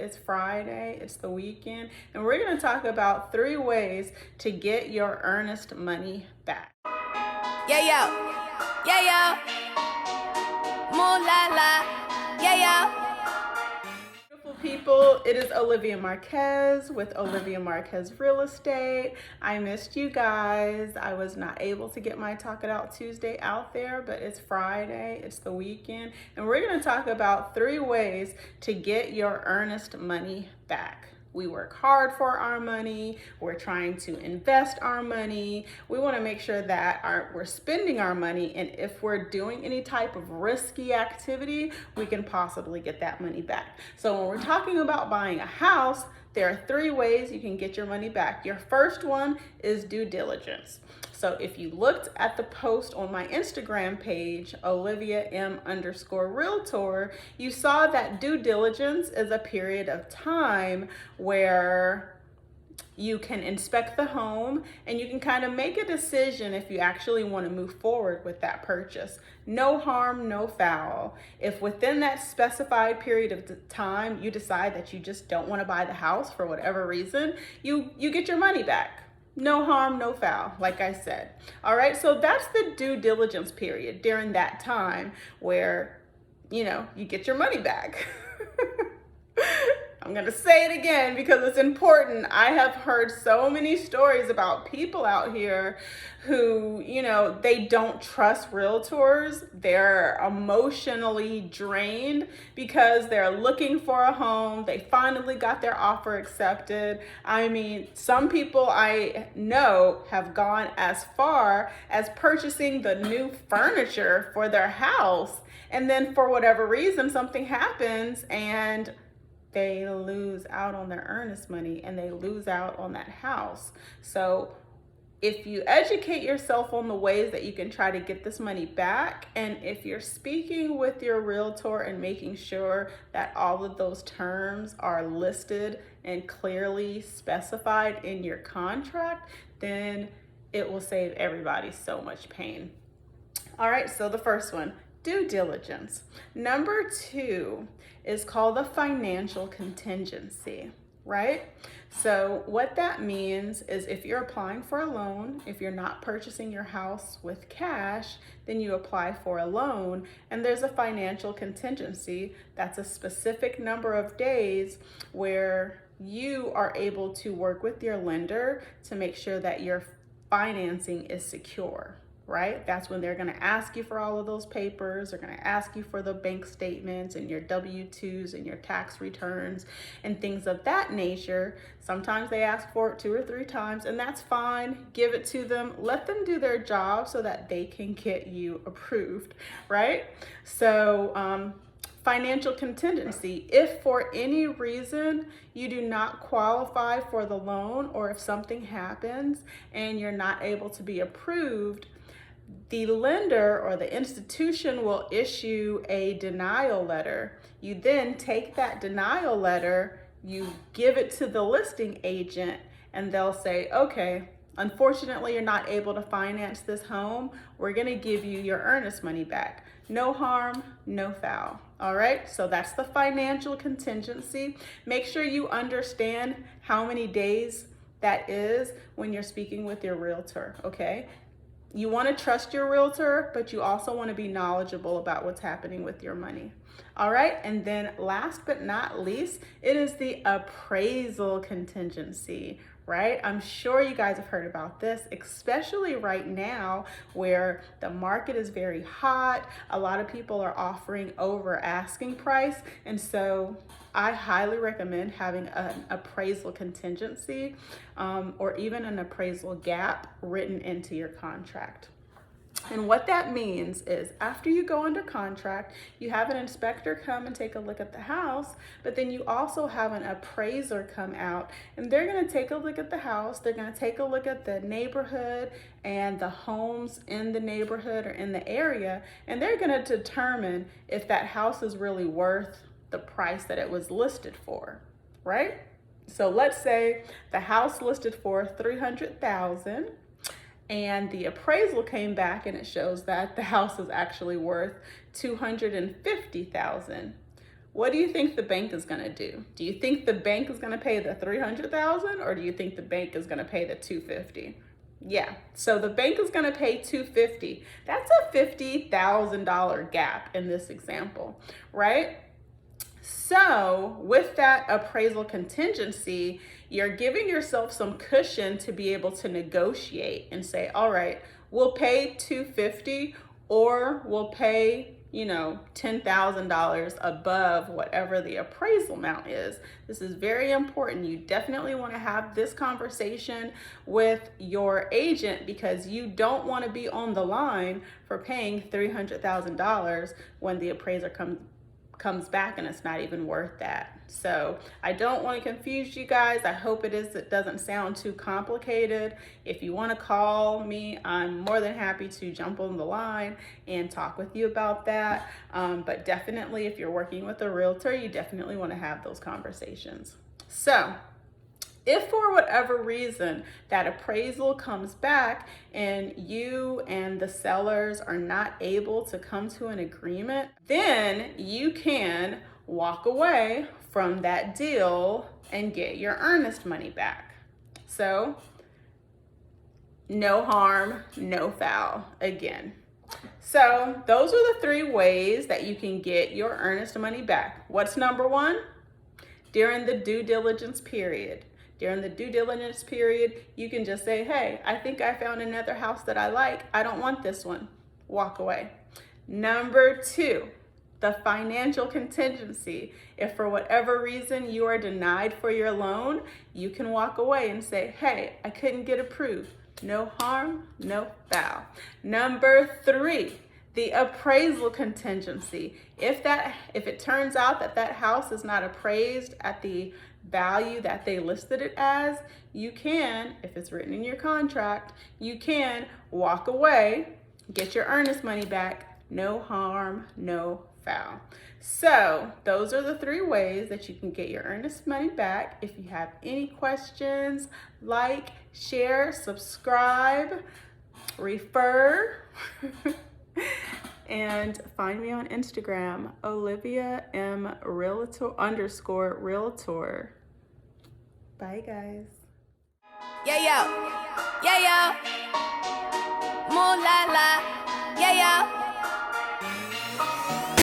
It's Friday, it's the weekend, and we're going to talk about 3 ways to get your earnest money back. Yeah, yo. Yeah, yo. Moon la la. Yeah, yo. Beautiful people, it is Olivia Marquez with Olivia Marquez Real Estate. I missed you guys. I was not able to get my Talk It Out Tuesday out there, but it's Friday, it's the weekend, and we're going to talk about 3 ways to get your earnest money back. We work hard for our money. We're trying to invest our money. We want to make sure that we're spending our money, and if we're doing any type of risky activity, we can possibly get that money back. So when we're talking about buying a house, there are 3 ways you can get your money back. Your first one is due diligence. So if you looked at the post on my Instagram page, Olivia M_Realtor, you saw that due diligence is a period of time where you can inspect the home and you can kind of make a decision if you actually want to move forward with that purchase. No harm, no foul. If within that specified period of time you decide that you just don't want to buy the house for whatever reason, you get your money back. No harm, no foul, like I said. All right, so that's the due diligence period during that time where, you get your money back. I'm going to say it again because it's important. I have heard so many stories about people out here who, they don't trust realtors. They're emotionally drained because they're looking for a home. They finally got their offer accepted. I mean, some people I know have gone as far as purchasing the new furniture for their house. And then for whatever reason, something happens and they lose out on their earnest money and they lose out on that house. So if you educate yourself on the ways that you can try to get this money back, and if you're speaking with your realtor and making sure that all of those terms are listed and clearly specified in your contract, then it will save everybody so much pain. All right, so the first one, due diligence. Number 2 is called the financial contingency, right? So what that means is if you're applying for a loan, if you're not purchasing your house with cash, then you apply for a loan, and there's a financial contingency. That's a specific number of days where you are able to work with your lender to make sure that your financing is secure. Right? That's when they're going to ask you for all of those papers. They're going to ask you for the bank statements and your W-2s and your tax returns and things of that nature. Sometimes they ask for it 2 or 3 times, and that's fine. Give it to them. Let them do their job so that they can get you approved, right? So, financial contingency. If for any reason you do not qualify for the loan, or if something happens and you're not able to be approved, the lender or the institution will issue a denial letter. You then take that denial letter, you give it to the listing agent, and they'll say, okay, unfortunately, you're not able to finance this home. We're going to give you your earnest money back. No harm, no foul. All right, so that's the financial contingency. Make sure you understand how many days that is when you're speaking with your realtor, okay? You want to trust your realtor, but you also want to be knowledgeable about what's happening with your money. All right, and then last but not least, it is the appraisal contingency, right? I'm sure you guys have heard about this, especially right now where the market is very hot. A lot of people are offering over asking price, and so I highly recommend having an appraisal contingency or even an appraisal gap written into your contract. And what that means is after you go under contract, you have an inspector come and take a look at the house, but then you also have an appraiser come out, and they're going to take a look at the house. They're going to take a look at the neighborhood and the homes in the neighborhood or in the area, and they're going to determine if that house is really worth the price that it was listed for, right? So let's say the house listed for $300,000. And the appraisal came back and it shows that the house is actually worth $250,000. what do you think the bank is going to do? Do you think the bank is going to pay the $300,000 or do you think the bank is going to pay the $250,000? Yeah, so the bank is going to pay $250,000. That's a $50,000 gap in this example, right? So with that appraisal contingency, you're giving yourself some cushion to be able to negotiate and say, all right, we'll pay $250,000 or we'll pay, $10,000 above whatever the appraisal amount is. This is very important. You definitely want to have this conversation with your agent because you don't want to be on the line for paying $300,000 when the appraiser comes back and it's not even worth that. So I don't want to confuse you guys. I hope it doesn't sound too complicated. If you want to call me, I'm more than happy to jump on the line and talk with you about that. But definitely if you're working with a realtor, you definitely want to have those conversations. So if for whatever reason that appraisal comes back and you and the sellers are not able to come to an agreement, then you can walk away from that deal and get your earnest money back. So no harm, no foul again. So those are the 3 ways that you can get your earnest money back. What's number 1? During the due diligence period. During the due diligence period, you can just say, hey, I think I found another house that I like. I don't want this one. Walk away. Number 2, the financial contingency. If for whatever reason you are denied for your loan, you can walk away and say, hey, I couldn't get approved. No harm, no foul. Number 3, the appraisal contingency. If it turns out that house is not appraised at the value that they listed it as, you can, if it's written in your contract, you can walk away, get your earnest money back, no harm, no foul. So those are the 3 ways that you can get your earnest money back. If you have any questions, like, share, subscribe, refer. And find me on Instagram, Olivia M Realtor _Realtor. Bye guys. Yeah, yo. Yeah, yo. Moo la la. Yeah, yo.